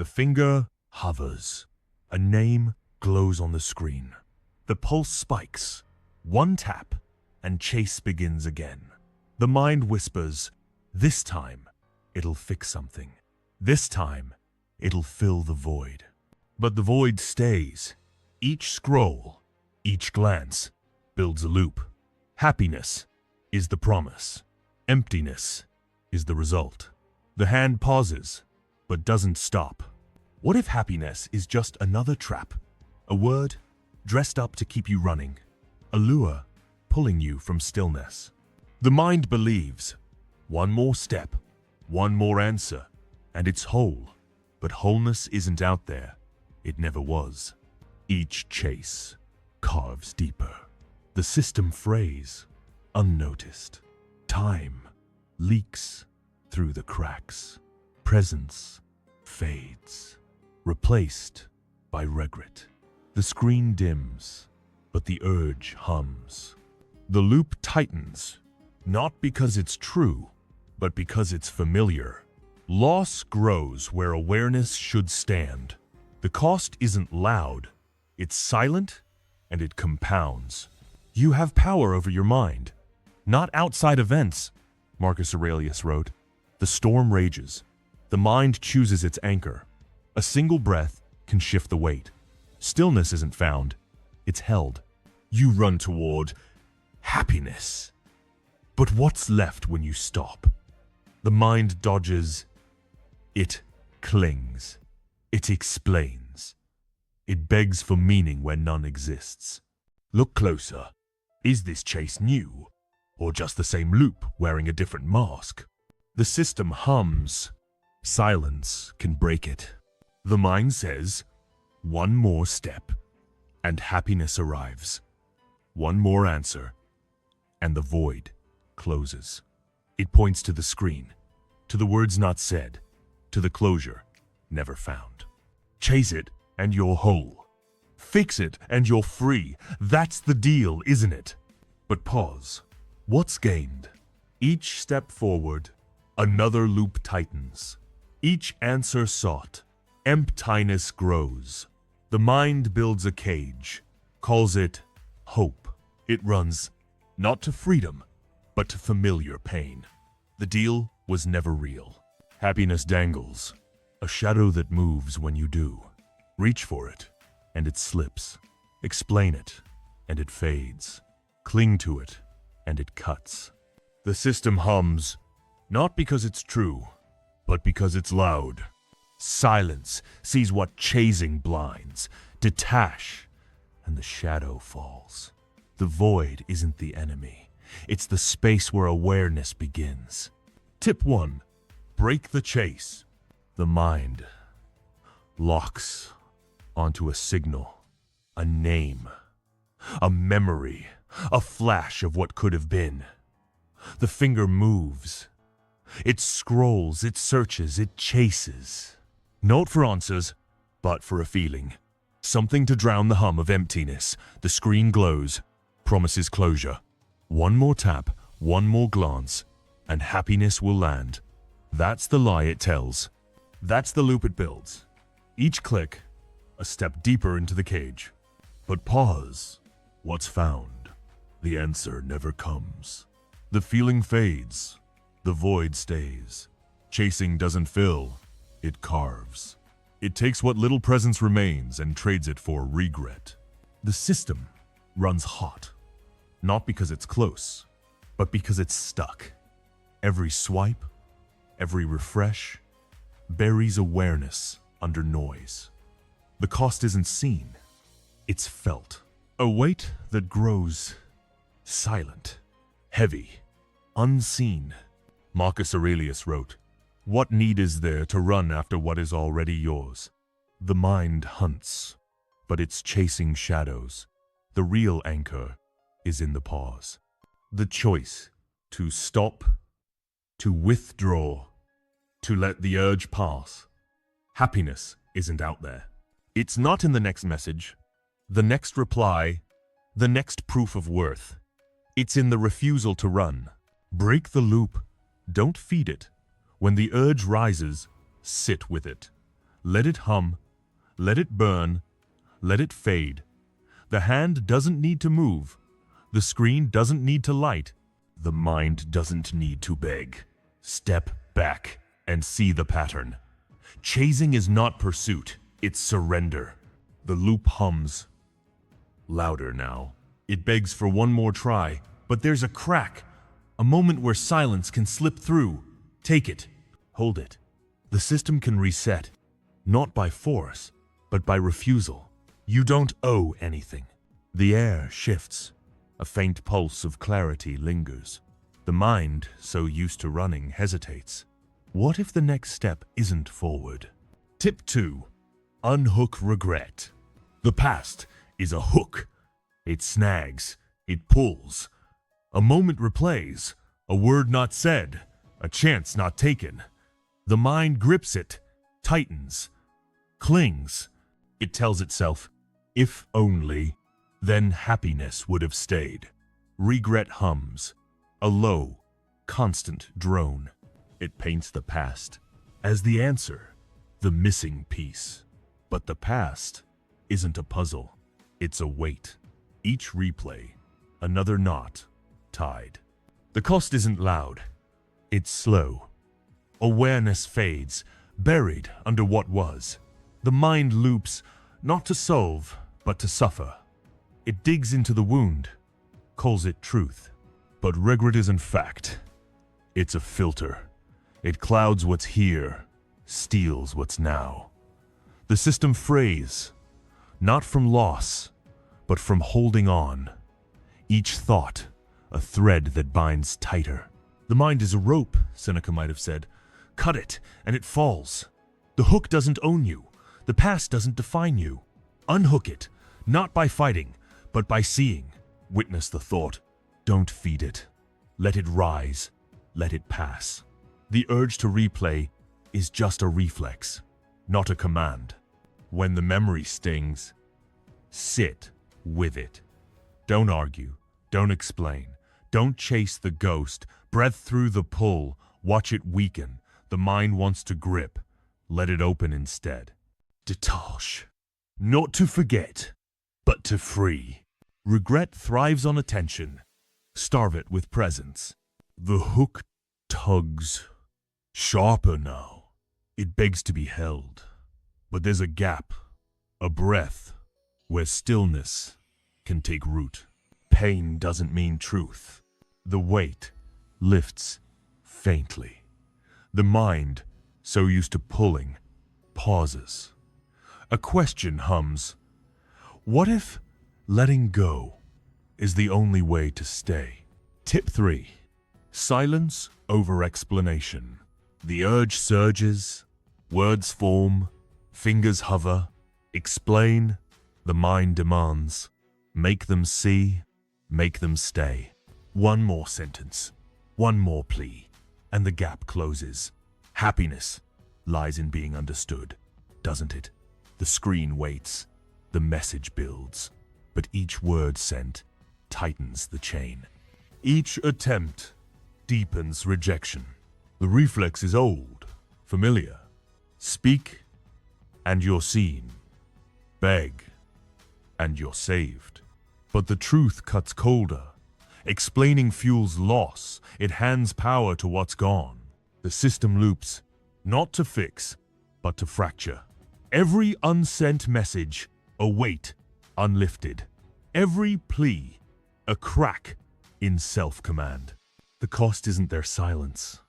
The finger hovers. A name glows on the screen. The pulse spikes. One tap, and chase begins again. The mind whispers, this time, it'll fix something. This time, it'll fill the void. But the void stays. Each scroll, each glance, builds a loop. Happiness is the promise. Emptiness is the result. The hand pauses, but doesn't stop. What if happiness is just another trap? A word dressed up to keep you running. A lure pulling you from stillness. The mind believes. One more step, one more answer, and it's whole. But wholeness isn't out there. It never was. Each chase carves deeper. The system frays, unnoticed. Time leaks through the cracks. Presence fades, replaced by regret. The screen dims, but the urge hums. The loop tightens, not because it's true, but because it's familiar. Loss grows where awareness should stand. The cost isn't loud, it's silent, and it compounds. You have power over your mind, not outside events, Marcus Aurelius wrote. The storm rages. The mind chooses its anchor. A single breath can shift the weight. Stillness isn't found, it's held. You run toward happiness. But what's left when you stop? The mind dodges. It clings. It explains. It begs for meaning where none exists. Look closer. Is this chase new? Or just the same loop wearing a different mask? The system hums. Silence can break it. The mind says, one more step, and happiness arrives. One more answer, and the void closes. It points to the screen, to the words not said, to the closure never found. Chase it, and you're whole. Fix it, and you're free. That's the deal, isn't it? But pause. What's gained? Each step forward, another loop tightens. Each answer sought, emptiness grows. The mind builds a cage, calls it hope. It runs not to freedom, but to familiar pain. The deal was never real. Happiness dangles, a shadow that moves when you do. Reach for it, and it slips. Explain it, and it fades. Cling to it, and it cuts. The system hums, not because it's true, but because it's loud. Silence sees what chasing blinds. Detach, and the shadow falls. The void isn't the enemy. It's the space where awareness begins. Tip 1. Break the chase. The mind locks onto a signal, a name, a memory, a flash of what could have been. The finger moves. It scrolls, it searches, it chases. Not for answers, but for a feeling. Something to drown the hum of emptiness. The screen glows, promises closure. One more tap, one more glance, and happiness will land. That's the lie it tells. That's the loop it builds. Each click, a step deeper into the cage. But pause. What's found? The answer never comes. The feeling fades. The void stays. Chasing doesn't fill, it carves. It takes what little presence remains and trades it for regret. The system runs hot, not because it's close, but because it's stuck. Every swipe, every refresh, buries awareness under noise. The cost isn't seen, it's felt. A weight that grows silent, heavy, unseen. Marcus Aurelius wrote, "What need is there to run after what is already yours?" The mind hunts, but it's chasing shadows. The real anchor is in the pause. The choice to stop, to withdraw, to let the urge pass. Happiness isn't out there. It's not in the next message, the next reply, the next proof of worth. It's in the refusal to run. Break the loop. Don't feed it. When the urge rises, sit with it. Let it hum, let it burn, let it fade. The hand doesn't need to move. The screen doesn't need to light. The mind doesn't need to beg. Step back and see the pattern. Chasing is not pursuit, it's surrender. The loop hums. Louder now. It begs for one more try, but there's a crack, a moment where silence can slip through. Take it. Hold it. The system can reset, not by force, but by refusal. You don't owe anything. The air shifts. A faint pulse of clarity lingers. The mind, so used to running, hesitates. What if the next step isn't forward? Tip 2. Unhook regret. The past is a hook. It snags. It pulls. A moment replays. A word not said. A chance not taken. The mind grips it, tightens, clings. It tells itself, if only, then happiness would have stayed. Regret hums, a low, constant drone. It paints the past as the answer, the missing piece. But the past isn't a puzzle, it's a weight. Each replay, another knot tied. The cost isn't loud, it's slow. Awareness fades, buried under what was. The mind loops, not to solve, but to suffer. It digs into the wound, calls it truth. But regret isn't fact. It's a filter. It clouds what's here, steals what's now. The system frays, not from loss, but from holding on. Each thought, a thread that binds tighter. The mind is a rope, Seneca might have said. Cut it, and it falls. The hook doesn't own you. The past doesn't define you. Unhook it, not by fighting, but by seeing. Witness the thought. Don't feed it. Let it rise. Let it pass. The urge to replay is just a reflex, not a command. When the memory stings, sit with it. Don't argue. Don't explain. Don't chase the ghost. Breathe through the pull. Watch it weaken. The mind wants to grip. Let it open instead. Detach. Not to forget, but to free. Regret thrives on attention. Starve it with presence. The hook tugs. Sharper now. It begs to be held. But there's a gap, a breath, where stillness can take root. Pain doesn't mean truth. The weight lifts faintly. The mind, so used to pulling, pauses. A question hums. What if letting go is the only way to stay? Tip 3. Silence over explanation. The urge surges, words form, fingers hover. Explain, the mind demands. Make them see, make them stay. One more sentence, one more plea, and the gap closes. Happiness lies in being understood, doesn't it? The screen waits, the message builds, but each word sent tightens the chain. Each attempt deepens rejection. The reflex is old, familiar. Speak, and you're seen. Beg, and you're saved. But the truth cuts colder. Explaining fuels loss. It hands power to what's gone. The system loops, not to fix, but to fracture. Every unsent message, a weight unlifted. Every plea, a crack in self-command. The cost isn't their silence.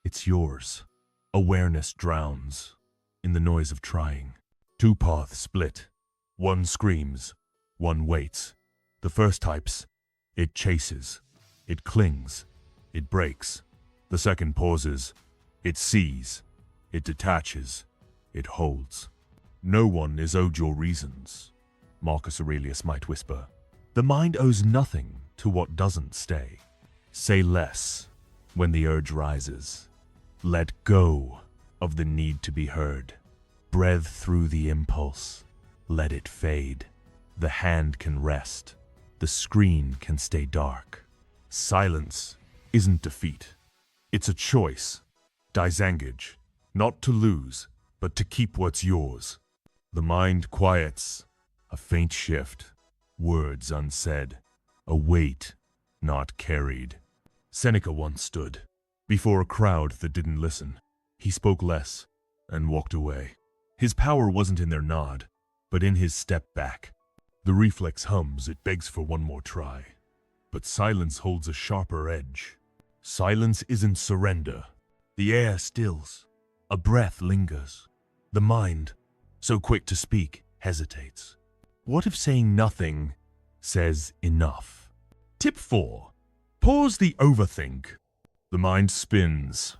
It's yours. Awareness drowns in the noise of trying. Two paths split. One screams, one waits. The first types, it chases, it clings, it breaks. The second pauses, it sees, it detaches, it holds. No one is owed your reasons, Marcus Aurelius might whisper. The mind owes nothing to what doesn't stay. Say less when the urge rises. Let go of the need to be heard. Breathe through the impulse. Let it fade. The hand can rest. The screen can stay dark. Silence isn't defeat. It's a choice. Disengage, not to lose, but to keep what's yours. The mind quiets, a faint shift, words unsaid, a weight not carried. Seneca once stood before a crowd that didn't listen. He spoke less and walked away. His power wasn't in their nod, but in his step back. The reflex hums, it begs for one more try. But silence holds a sharper edge. Silence isn't surrender. The air stills. A breath lingers. The mind, so quick to speak, hesitates. What if saying nothing says enough? Tip 4. Pause the overthink. The mind spins.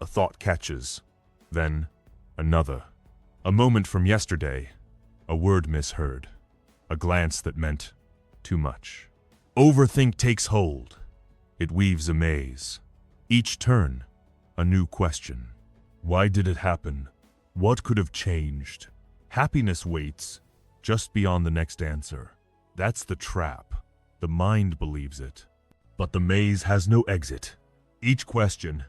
A thought catches. Then another. A moment from yesterday. A word misheard. A glance that meant too much. Overthink takes hold. It weaves a maze. Each turn, a new question. Why did it happen? What could have changed? Happiness waits just beyond the next answer. That's the trap. The mind believes it. But the maze has no exit. Each question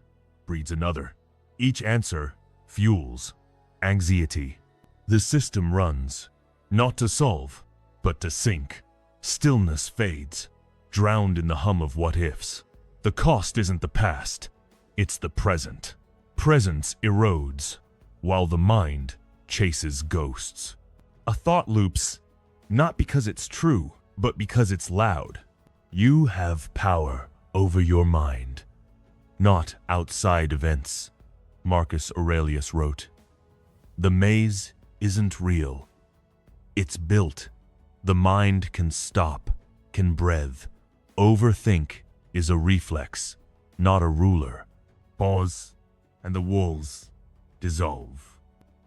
breeds another. Each answer fuels anxiety. The system runs, not to solve, but to sink. Stillness fades, drowned in the hum of what-ifs. The cost isn't the past, it's the present. Presence erodes, while the mind chases ghosts. A thought loops, not because it's true, but because it's loud. You have power over your mind, not outside events. Marcus Aurelius wrote, "The maze isn't real. It's built. The mind can stop, can breathe. Overthink is a reflex, not a ruler. Pause, and the walls dissolve.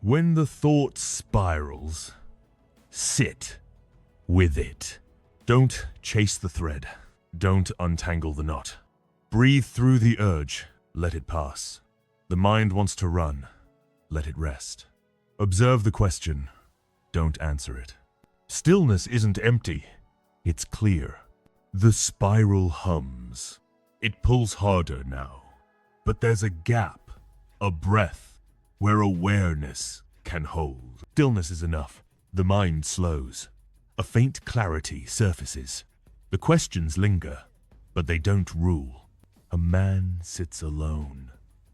When the thought spirals, sit with it. Don't chase the thread. Don't untangle the knot. Breathe through the urge. Let it pass. The mind wants to run. Let it rest. Observe the question. Don't answer it. Stillness isn't empty. It's clear. The spiral hums. It pulls harder now. But there's a gap, a breath, where awareness can hold. Stillness is enough. The mind slows. A faint clarity surfaces. The questions linger, but they don't rule. A man sits alone.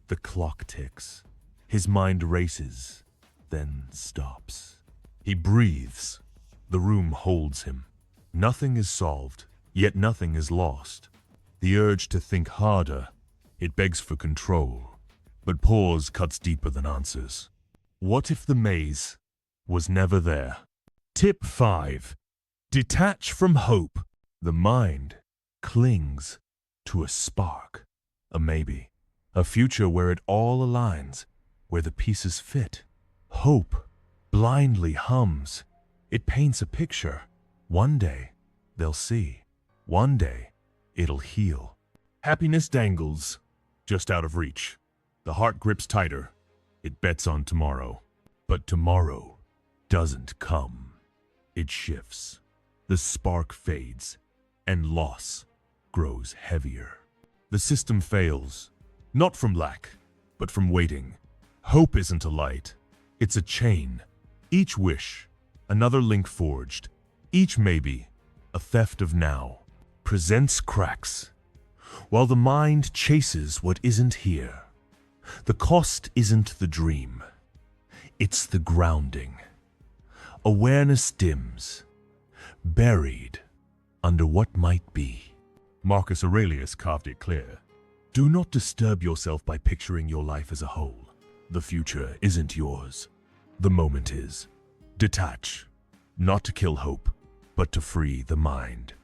The clock ticks. His mind races, then stops. He breathes. The room holds him. Nothing is solved, yet nothing is lost. The urge to think harder, it begs for control. But pause cuts deeper than answers. What if the maze was never there? Tip 5. Detach from hope. The mind clings to a spark, a maybe, a future where it all aligns, where the pieces fit. Hope blindly hums. It paints a picture. One day, they'll see. One day, it'll heal. Happiness dangles, just out of reach. The heart grips tighter. It bets on tomorrow. But tomorrow doesn't come. It shifts. The spark fades, and loss grows heavier. The system fails, not from lack, but from waiting. Hope isn't a light. It's a chain. Each wish, another link forged. Each maybe, a theft of now, presents cracks, while the mind chases what isn't here. The cost isn't the dream. It's the grounding. Awareness dims, buried under what might be. Marcus Aurelius carved it clear. Do not disturb yourself by picturing your life as a whole. The future isn't yours. The moment is. Detach, not to kill hope, but to free the mind.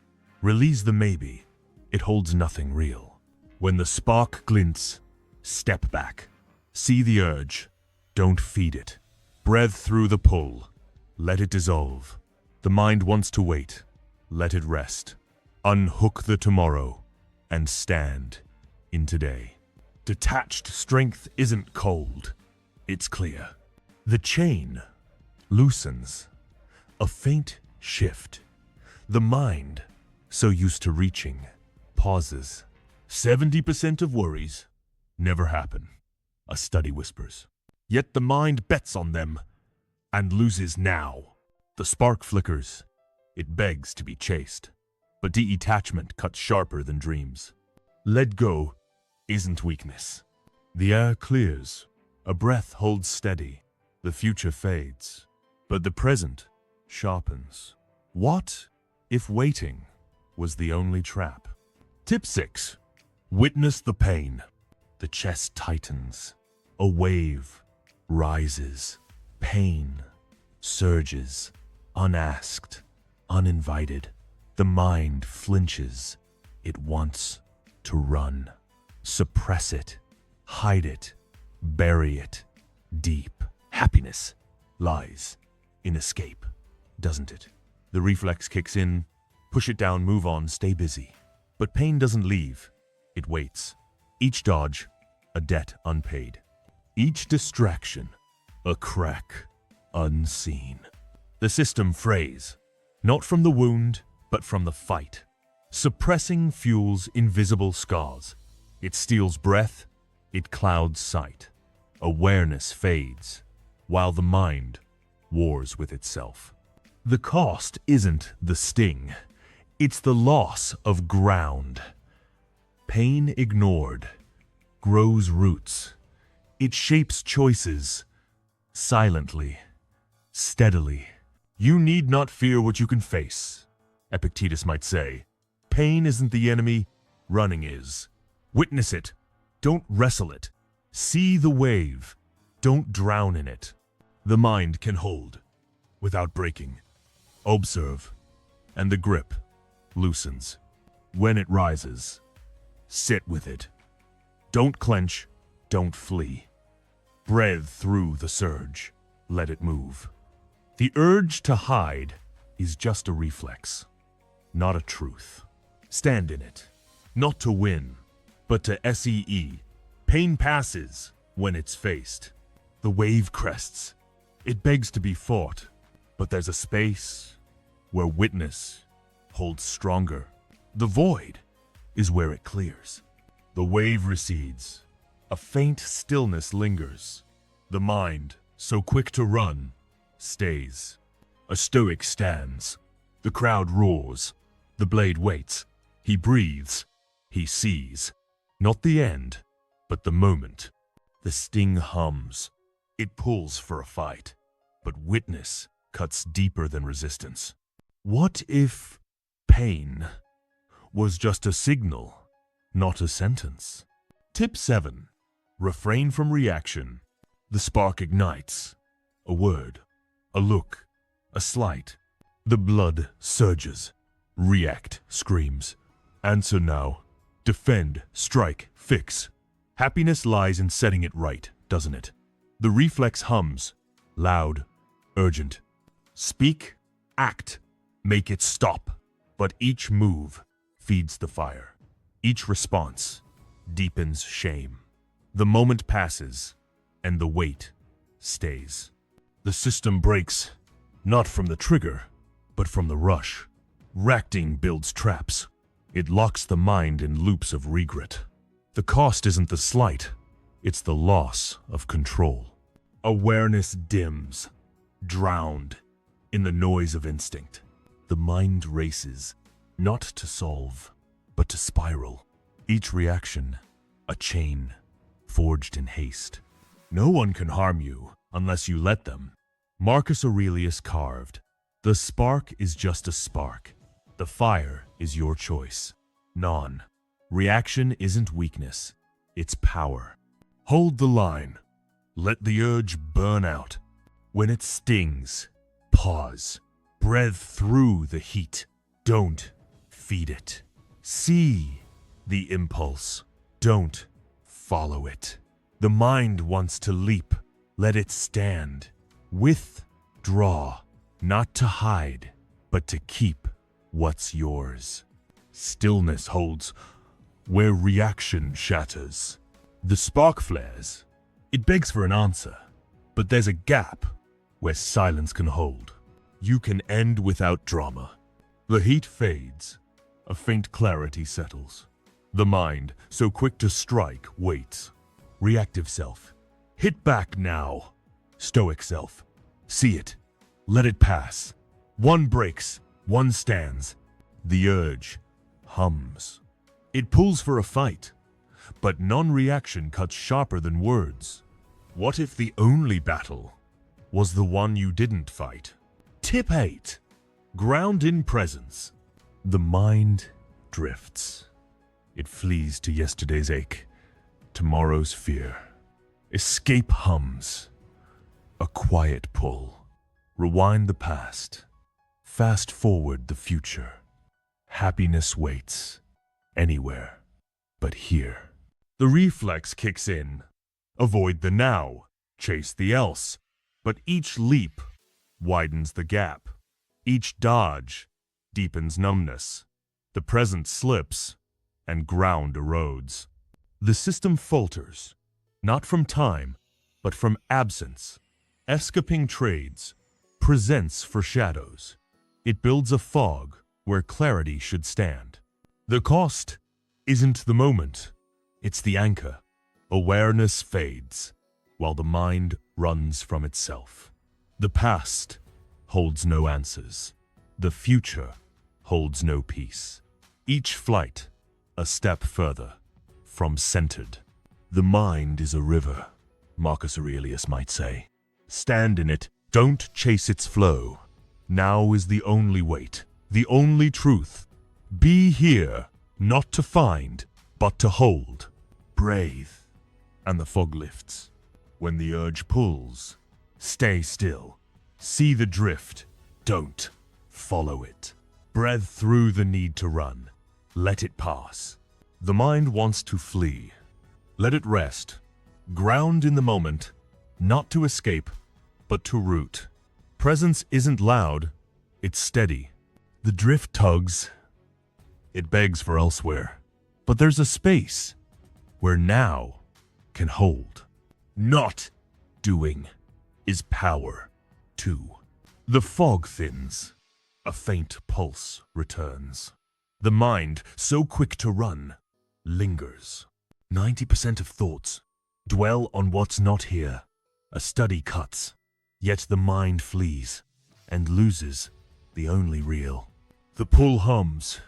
Release the maybe. It holds nothing real. When the spark glints, step back. See the urge. Don't feed it. Breathe through the pull. Let it dissolve. The mind wants to wait. Let it rest. Unhook the tomorrow and stand in today. Detached strength isn't cold. It's clear. The chain loosens. A faint shift. The mind, so used to reaching, pauses. 70% of worries never happen. A study whispers. Yet the mind bets on them and loses now. The spark flickers. It begs to be chased. But detachment cuts sharper than dreams. Let go isn't weakness. The air clears. A breath holds steady. The future fades. But the present sharpens. What if waiting was the only trap? Tip 6. Witness the pain. The chest tightens. A wave rises. Pain surges. Unasked. Uninvited. The mind flinches. It wants to run. Suppress it. Hide it. Bury it. Deep. Happiness lies in escape, doesn't it? The reflex kicks in. Push it down, move on, stay busy. But pain doesn't leave. It waits. Each dodge, a debt unpaid. Each distraction, a crack unseen. The system frays, not from the wound, but from the fight. Suppressing fuels invisible scars. It steals breath, it clouds sight. Awareness fades, while the mind wars with itself. The cost isn't the sting, it's the loss of ground. Pain ignored grows roots. It shapes choices silently, steadily. You need not fear what you can face, Epictetus might say. Pain isn't the enemy, running is. Witness it, don't wrestle it. See the wave, don't drown in it. The mind can hold without breaking. Observe, and the grip loosens. When it rises, sit with it. Don't clench, don't flee. Breathe through the surge, let it move. The urge to hide is just a reflex, not a truth. Stand in it, not to win, but to see. Pain passes when it's faced. The wave crests. It begs to be fought, but there's a space where witness holds stronger. The void is where it clears. The wave recedes. A faint stillness lingers. The mind, so quick to run, stays. A Stoic stands. The crowd roars. The blade waits. He breathes. He sees. Not the end, but the moment. The sting hums. It pulls for a fight. But witness cuts deeper than resistance. What if pain was just a signal, not a sentence? Tip 7. Refrain from reaction. The spark ignites. A word, a look, a slight. The blood surges. React screams. Answer now. Defend, strike, fix. Happiness lies in setting it right, doesn't it? The reflex hums. Loud, urgent. Speak, act, make it stop. But each move feeds the fire. Each response deepens shame. The moment passes, and the weight stays. The system breaks, not from the trigger, but from the rush. Reacting builds traps. It locks the mind in loops of regret. The cost isn't the slight, it's the loss of control. Awareness dims, drowned in the noise of instinct. The mind races, not to solve, but to spiral. Each reaction, a chain forged in haste. No one can harm you unless you let them. Marcus Aurelius carved, "The spark is just a spark. The fire is your choice." Reaction isn't weakness, it's power. Hold the line. Let the urge burn out. When it stings, pause. Breathe through the heat. Don't feed it. See the impulse. Don't follow it. The mind wants to leap. Let it stand. Withdraw. Not to hide, but to keep what's yours. Stillness holds where reaction shatters. The spark flares. It begs for an answer, but there's a gap where silence can hold. You can end without drama. The heat fades. A faint clarity settles. The mind, so quick to strike, waits. Reactive self Hit back now. Stoic self. See it. Let it pass. One breaks, one stands. The urge hums. It pulls for a fight, but non-reaction cuts sharper than words. What if the only battle was the one you didn't fight? Tip 8. Ground in presence. The mind drifts. It flees to yesterday's ache, tomorrow's fear. Escape hums. A quiet pull. Rewind the past. Fast forward the future. Happiness waits. Anywhere but here. The reflex kicks in. Avoid the now. Chase the else. But each leap widens the gap. Each dodge deepens numbness. The present slips and ground erodes. The system falters, not from time, but from absence. Escaping trades, presents for shadows. It builds a fog where clarity should stand. The cost isn't the moment, it's the anchor. Awareness fades, while the mind runs from itself. The past holds no answers. The future holds no peace. Each flight, a step further from centered. The mind is a river, Marcus Aurelius might say. Stand in it, don't chase its flow. Now is the only weight, the only truth. Be here, not to find, but to hold. Breathe, and the fog lifts. When the urge pulls, stay still. See the drift, don't follow it. Breathe through the need to run. Let it pass. The mind wants to flee. Let it rest. Ground in the moment, not to escape, but to root. Presence isn't loud, it's steady. The drift tugs. It begs for elsewhere. But there's a space where now can hold. Not doing is power, too. The fog thins. A faint pulse returns. The mind, so quick to run, lingers. 90% of thoughts dwell on what's not here. A study cuts, yet the mind flees and loses the only real. The pull hums.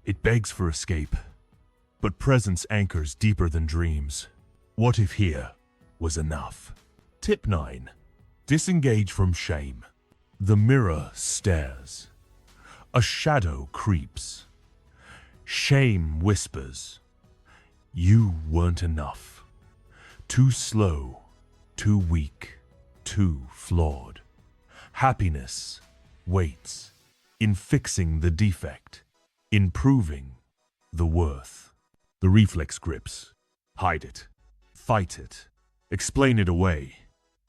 It begs for escape, but presence anchors deeper than dreams. What if here was enough? Tip 9. Disengage from shame. The mirror stares. A shadow creeps. Shame whispers. You weren't enough. Too slow, too weak, too flawed. Happiness waits in fixing the defect, in proving the worth. The reflex grips. Hide it. Fight it. Explain it away.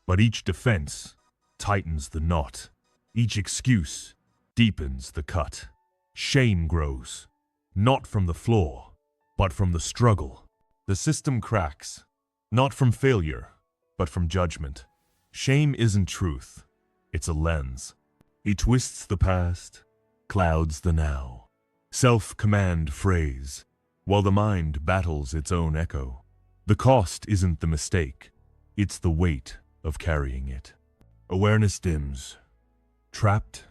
But each defense tightens the knot. Each excuse deepens the cut. Shame grows, not from the flaw, but from the struggle. The system cracks, not from failure, but from judgment. Shame isn't truth, it's a lens. It twists the past, clouds the now. Self-command phrase, while the mind battles its own echo. The cost isn't the mistake, it's the weight of carrying it. Awareness dims, trapped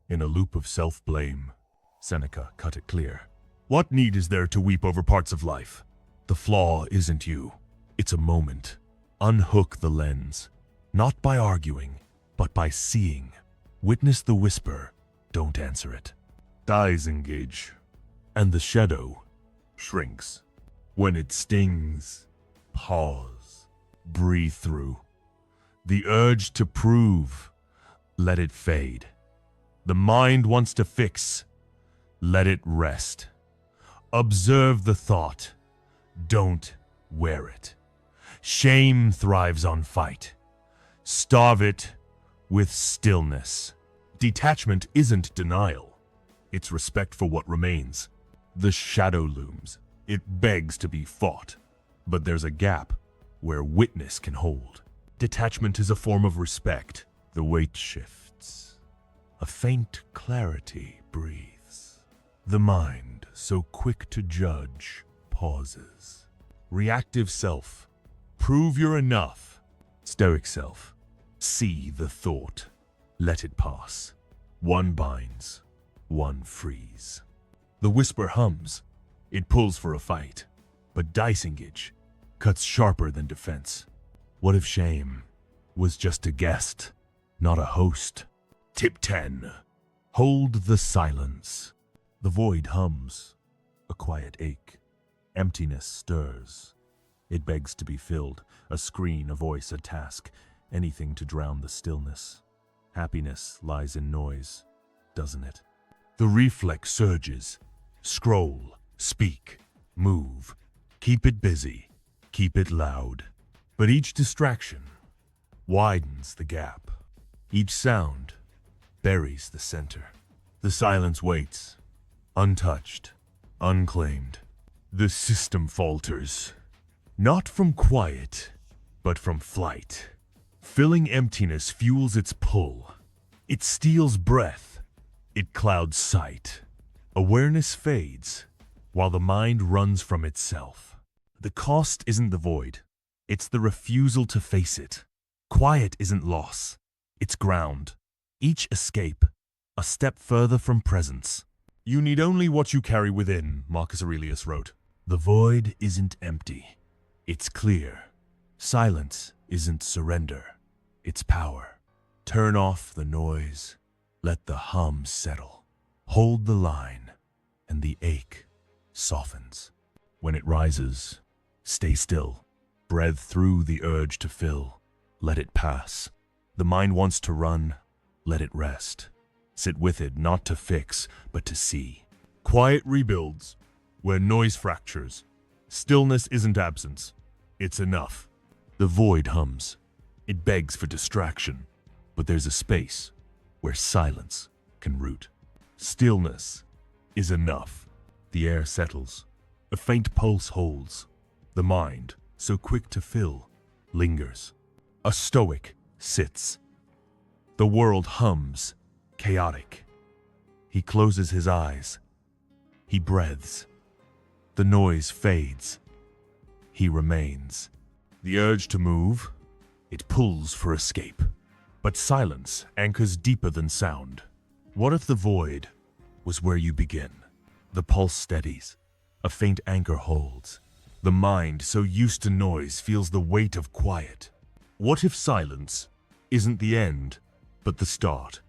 in a loop of self-blame. Seneca cut it clear. What need is there to weep over parts of life? The flaw isn't you, it's a moment. Unhook the lens, not by arguing, but by seeing. Witness the whisper, don't answer it. Eyes engage, and the shadow shrinks. When it stings, pause, breathe through. The urge to prove, let it fade. The mind wants to fix, let it rest. Observe the thought, don't wear it. Shame thrives on fight. Starve it with stillness. Detachment isn't denial, it's respect for what remains. The shadow looms, it begs to be fought, but there's a gap where witness can hold. Detachment is a form of respect. The weight shifts. A faint clarity breathes. The mind, so quick to judge, pauses. Reactive self. Prove you're enough. Stoic self, see the thought, let it pass. One binds, one frees. The whisper hums, it pulls for a fight, but disengage cuts sharper than defense. What if shame was just a guest, not a host? Tip 10. Hold the silence. The void hums, a quiet ache. Emptiness stirs. It begs to be filled, a screen, a voice, a task, anything to drown the stillness. Happiness lies in noise, doesn't it? The reflex surges. Scroll, speak, move. Keep it busy, keep it loud. But each distraction widens the gap. Each sound buries the center. The silence waits, untouched, unclaimed. The system falters, not from quiet, but from flight. Filling emptiness fuels its pull. It steals breath. It clouds sight. Awareness fades, while the mind runs from itself. The cost isn't the void. It's the refusal to face it. Quiet isn't loss. It's ground. Each escape, a step further from presence. You need only what you carry within, Marcus Aurelius wrote. The void isn't empty. It's clear. Silence isn't surrender. It's power. Turn off the noise. Let the hum settle. Hold the line, and the ache softens. When it rises, stay still. Breathe through the urge to fill. Let it pass. The mind wants to run. Let it rest. Sit with it, not to fix, but to see. Quiet rebuilds where noise fractures. Stillness isn't absence. It's enough. The void hums. It begs for distraction, but there's a space where silence can root. Stillness is enough. The air settles. A faint pulse holds. The mind, so quick to fill, lingers. A Stoic sits. The world hums, chaotic. He closes his eyes. He breathes. The noise fades. He remains. The urge to move, it pulls for escape. But silence anchors deeper than sound. What if the void was where you begin? The pulse steadies. A faint anchor holds. The mind, so used to noise, feels the weight of quiet. What if silence isn't the end, but the start?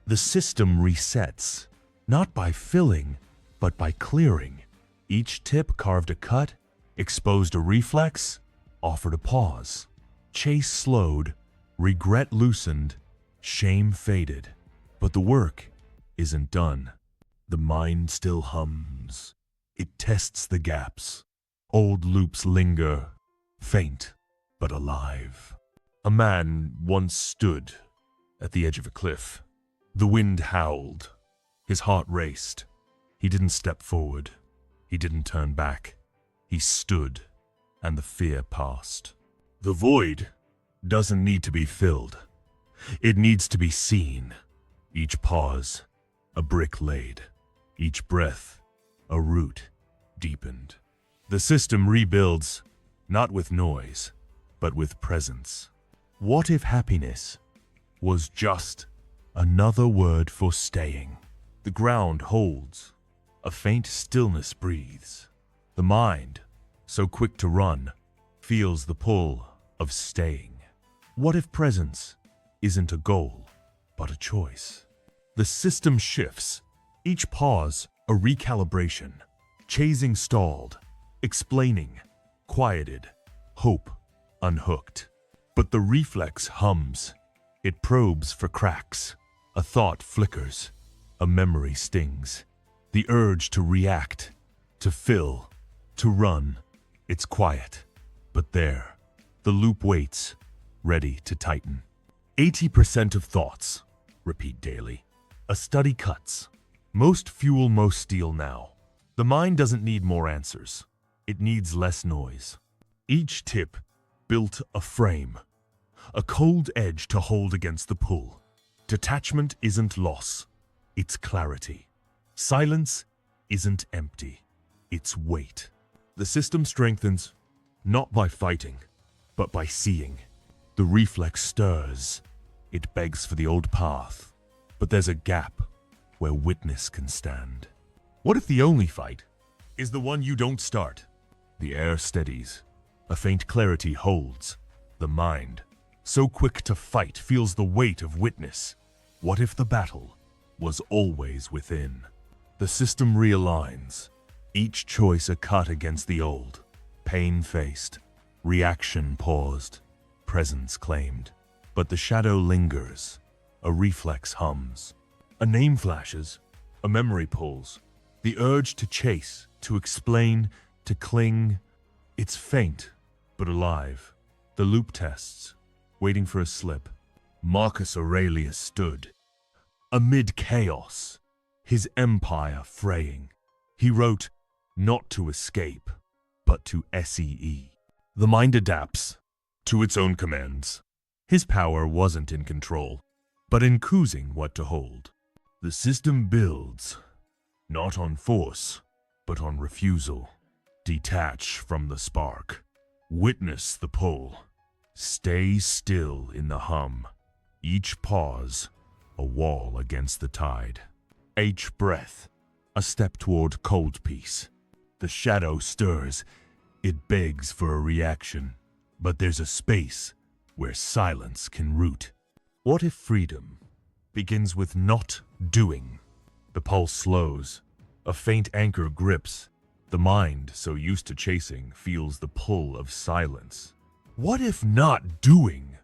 The system resets, not by filling, but by clearing. Each tip carved a cut, exposed a reflex, offered a pause. Chase slowed, regret loosened, shame faded. But the work isn't done. The mind still hums. It tests the gaps. Old loops linger, faint but alive. A man once stood at the edge of a cliff. The wind howled. His heart raced. He didn't step forward. He didn't turn back. He stood, and the fear passed. The void doesn't need to be filled. It needs to be seen. Each pause, a brick laid. Each breath, a root deepened. The system rebuilds, not with noise, but with presence. What if happiness was just another word for staying? The ground holds. A faint stillness breathes. The mind, so quick to run, feels the pull of staying. What if presence isn't a goal, but a choice? The system shifts, each pause a recalibration. Chasing stalled, explaining, quieted, hope unhooked. But the reflex hums. It probes for cracks. A thought flickers. A memory stings. The urge to react, to fill, to run. It's quiet, but there. The loop waits, ready to tighten. 80% of thoughts repeat daily. A study cuts. Most fuel, most steel now. The mind doesn't need more answers. It needs less noise. Each tip built a frame, a cold edge to hold against the pull. Detachment isn't loss, it's clarity. Silence isn't empty, it's weight. The system strengthens, not by fighting, but by seeing. The reflex stirs. It begs for the old path. But there's a gap where witness can stand. What if the only fight is the one you don't start? The air steadies. A faint clarity holds. The mind, so quick to fight, feels the weight of witness. What if the battle was always within? The system realigns. Each choice a cut against the old. Pain faced. Reaction paused. Presence claimed. But the shadow lingers. A reflex hums. A name flashes. A memory pulls. The urge to chase, to explain, to cling. It's faint, but alive. The loop tests, waiting for a slip. Marcus Aurelius stood. Amid chaos, his empire fraying. He wrote, not to escape, but to see. The mind adapts to its own commands. His power wasn't in control, but in choosing what to hold. The system builds, not on force, but on refusal. Detach from the spark. Witness the pull. Stay still in the hum. Each pause, a wall against the tide. Each breath, a step toward cold peace. The shadow stirs. It begs for a reaction. But there's a space where silence can root. What if freedom begins with not doing? The pulse slows. A faint anchor grips. The mind, so used to chasing, feels the pull of silence. What if not doing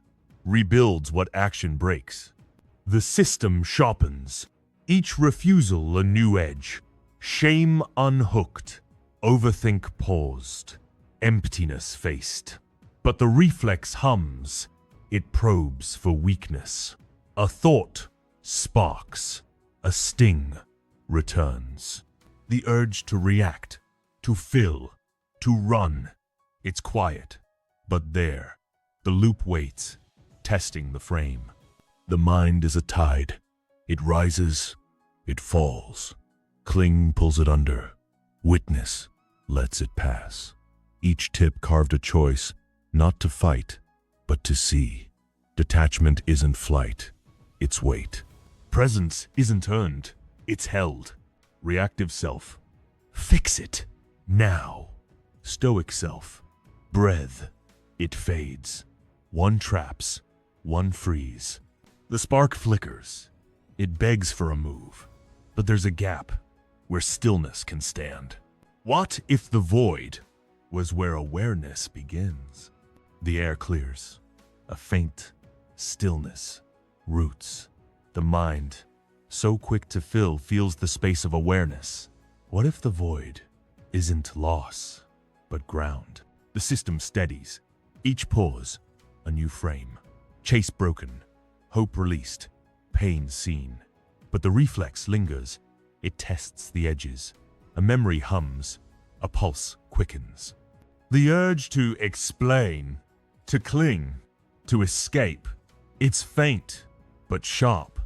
rebuilds what action breaks? The system sharpens. Each refusal a new edge. Shame unhooked. Overthink paused. Emptiness faced. But the reflex hums. It probes for weakness. A thought sparks. A sting returns. The urge to react, to fill, to run. It's quiet, but there. The loop waits, testing the frame. The mind is a tide. It rises, it falls. Cling pulls it under. Witness lets it pass. Each tip carved a choice, not to fight, but to see. Detachment isn't flight, it's weight. Presence isn't earned, it's held. Reactive self, fix it, now. Stoic self, breath, it fades. One traps, one frees. The spark flickers, it begs for a move. But there's a gap where stillness can stand. What if the void was where awareness begins? The air clears, a faint stillness roots. The mind, so quick to fill, feels the space of awareness. What if the void isn't loss, but ground? The system steadies. Each pause, a new frame. Chase broken, hope released, pain seen. But the reflex lingers. It tests the edges. A memory hums. A pulse quickens. The urge to explain, to cling, to escape. It's faint, but sharp.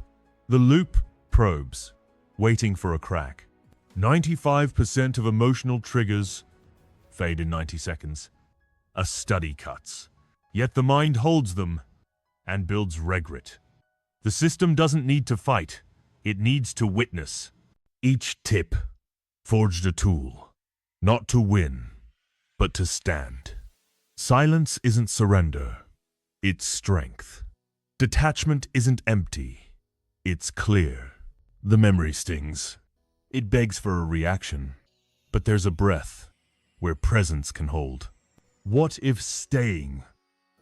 The loop probes, waiting for a crack. 95% of emotional triggers fade in 90 seconds. A study cuts. Yet the mind holds them and builds regret. The system doesn't need to fight. It needs to witness. Each tip forged a tool, not to win, but to stand. Silence isn't surrender. It's strength. Detachment isn't empty. It's clear. The memory stings. It begs for a reaction. But there's a breath where presence can hold. What if staying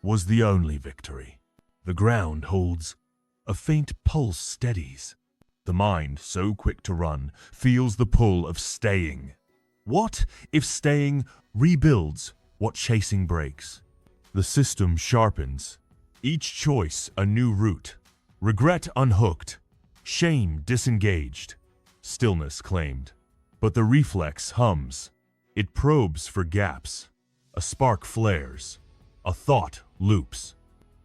was the only victory? The ground holds. A faint pulse steadies. The mind, so quick to run, feels the pull of staying. What if staying rebuilds what chasing breaks? The system sharpens. Each choice a new route. Regret unhooked. Shame disengaged. Stillness claimed. But the reflex hums. It probes for gaps. A spark flares. A thought loops.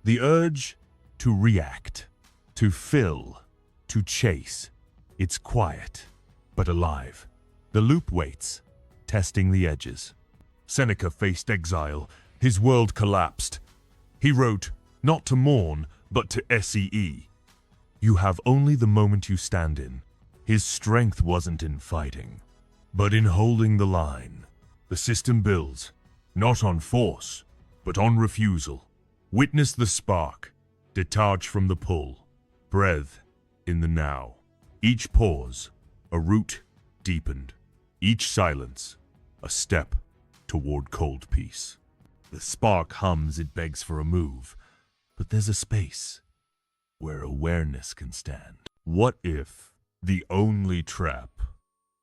The urge to react, to fill, to chase. It's quiet, but alive. The loop waits, testing the edges. Seneca faced exile. His world collapsed. He wrote, not to mourn, but to see. You have only the moment you stand in. His strength wasn't in fighting, but in holding the line. The system builds, not on force, but on refusal. Witness the spark, detach from the pull, breathe in the now. Each pause, a root deepened. Each silence, a step toward cold peace. The spark hums, it begs for a move, but there's a space where awareness can stand. What if the only trap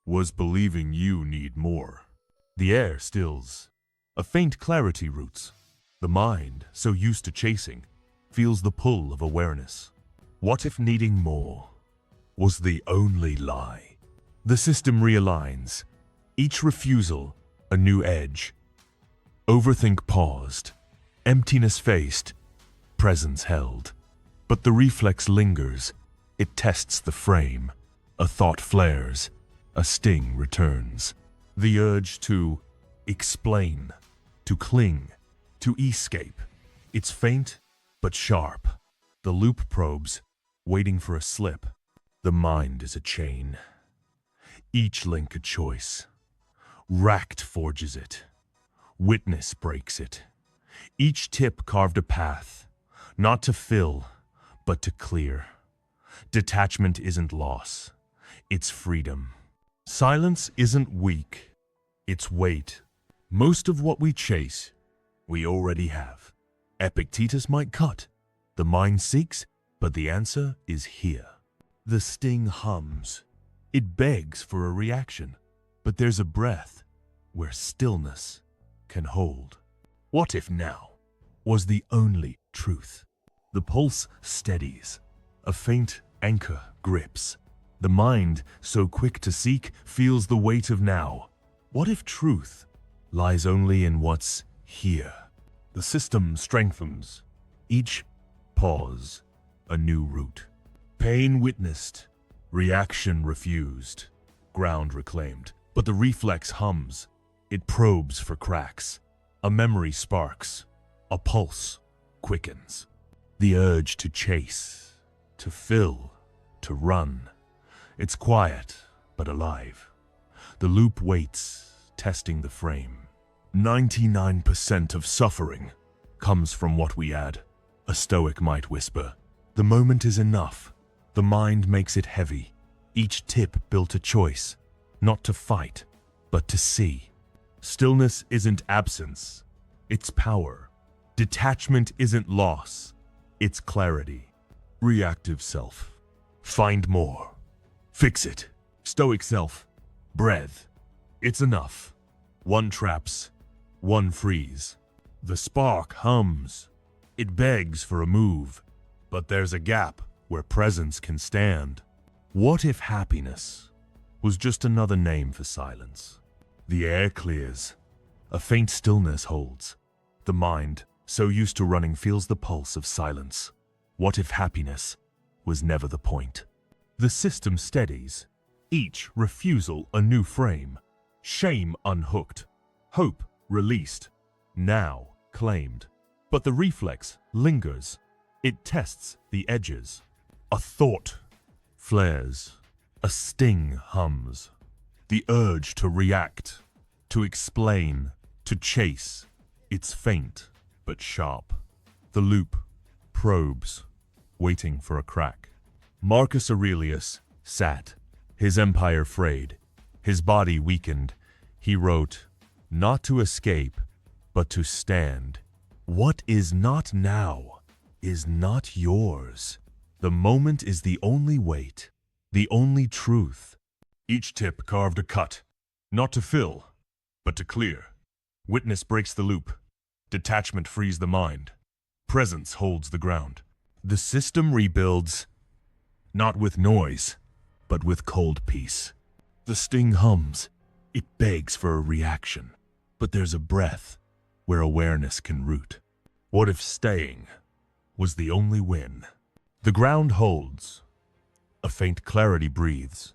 was believing you need more? The air stills, a faint clarity roots. The mind, so used to chasing, feels the pull of awareness. What if needing more was the only lie? The system realigns, each refusal a new edge. Overthink paused, emptiness faced, presence held. But the reflex lingers, it tests the frame. A thought flares, a sting returns. The urge to explain, to cling, to escape. It's faint, but sharp. The loop probes, waiting for a slip. The mind is a chain, each link a choice. Racked forges it, witness breaks it. Each tip carved a path, not to fill, but to clear. Detachment isn't loss, it's freedom. Silence isn't weak, it's weight. Most of what we chase, we already have. Epictetus might cut, the mind seeks, but the answer is here. The sting hums, it begs for a reaction, but there's a breath where stillness can hold. What if now was the only truth? The pulse steadies, a faint anchor grips. The mind, so quick to seek, feels the weight of now. What if truth lies only in what's here? The system strengthens, each pause a new route. Pain witnessed, reaction refused, ground reclaimed. But the reflex hums, it probes for cracks. A memory sparks, a pulse quickens. The urge to chase, to fill, to run. It's quiet, but alive. The loop waits, testing the frame. 99% of suffering comes from what we add. A Stoic might whisper, the moment is enough. The mind makes it heavy. Each tip built a choice, not to fight, but to see. Stillness isn't absence, it's power. Detachment isn't loss, it's clarity. Reactive self, find more. Fix it. Stoic self, breath. It's enough. One traps, one frees. The spark hums. It begs for a move, but there's a gap where presence can stand. What if happiness was just another name for silence? The air clears. A faint stillness holds. The mind, so used to running, feels the pulse of silence. What if happiness was never the point? The system steadies, each refusal a new frame. Shame unhooked, hope released, now claimed. But the reflex lingers. It tests the edges. A thought flares. A sting hums. The urge to react, to explain, to chase. It's faint but sharp. The loop probes, waiting for a crack. Marcus Aurelius sat, his empire frayed, his body weakened. He wrote, not to escape, but to stand. What is not now is not yours. The moment is the only weight, the only truth. Each tip carved a cut, not to fill, but to clear. Witness breaks the loop. Detachment frees the mind. Presence holds the ground. The system rebuilds, not with noise, but with cold peace. The sting hums. It begs for a reaction. But there's a breath where awareness can root. What if staying was the only win? The ground holds. A faint clarity breathes.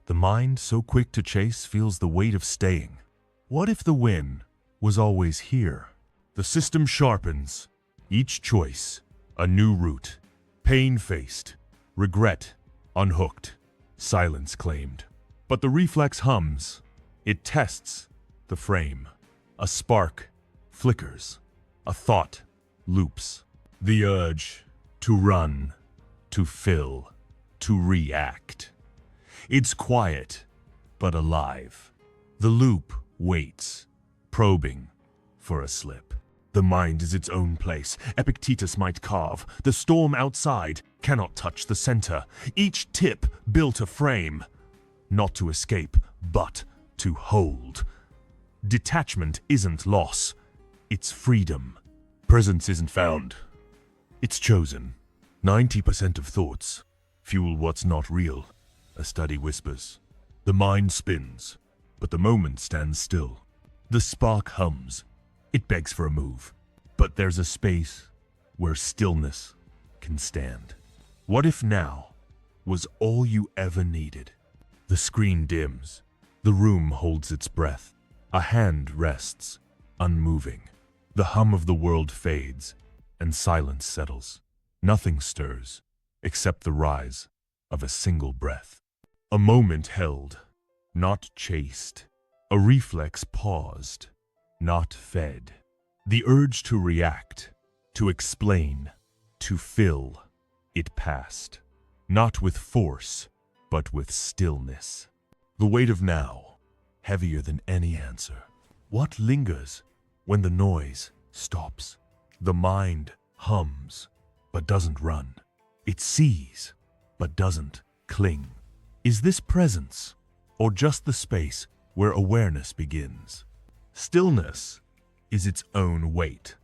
The mind, so quick to chase, feels the weight of staying. What if the win was always here? The system sharpens, each choice A new route. Pain faced. Regret unhooked. Silence claimed. But the reflex hums. It tests the frame. A spark flickers. A thought loops. The urge to run, to fill, to react. It's quiet, but alive. The loop waits, probing for a slip. The mind is its own place. Epictetus might carve. The storm outside cannot touch the center. Each tip built a frame, not to escape, but to hold. Detachment isn't loss, it's freedom. Presence isn't found, it's chosen. 90% of thoughts fuel what's not real, a study whispers. The mind spins, but the moment stands still. The spark hums, it begs for a move. But there's a space where stillness can stand. What if now was all you ever needed? The screen dims, the room holds its breath. A hand rests, unmoving. The hum of the world fades, and silence settles. Nothing stirs, except the rise of a single breath. A moment held, not chased. A reflex paused, not fed. The urge to react, to explain, to fill, it passed. Not with force, but with stillness. The weight of now, heavier than any answer. What lingers when the noise stops? The mind hums, but doesn't run. It sees, but doesn't cling. Is this presence, or just the space where awareness begins? Stillness is its own weight.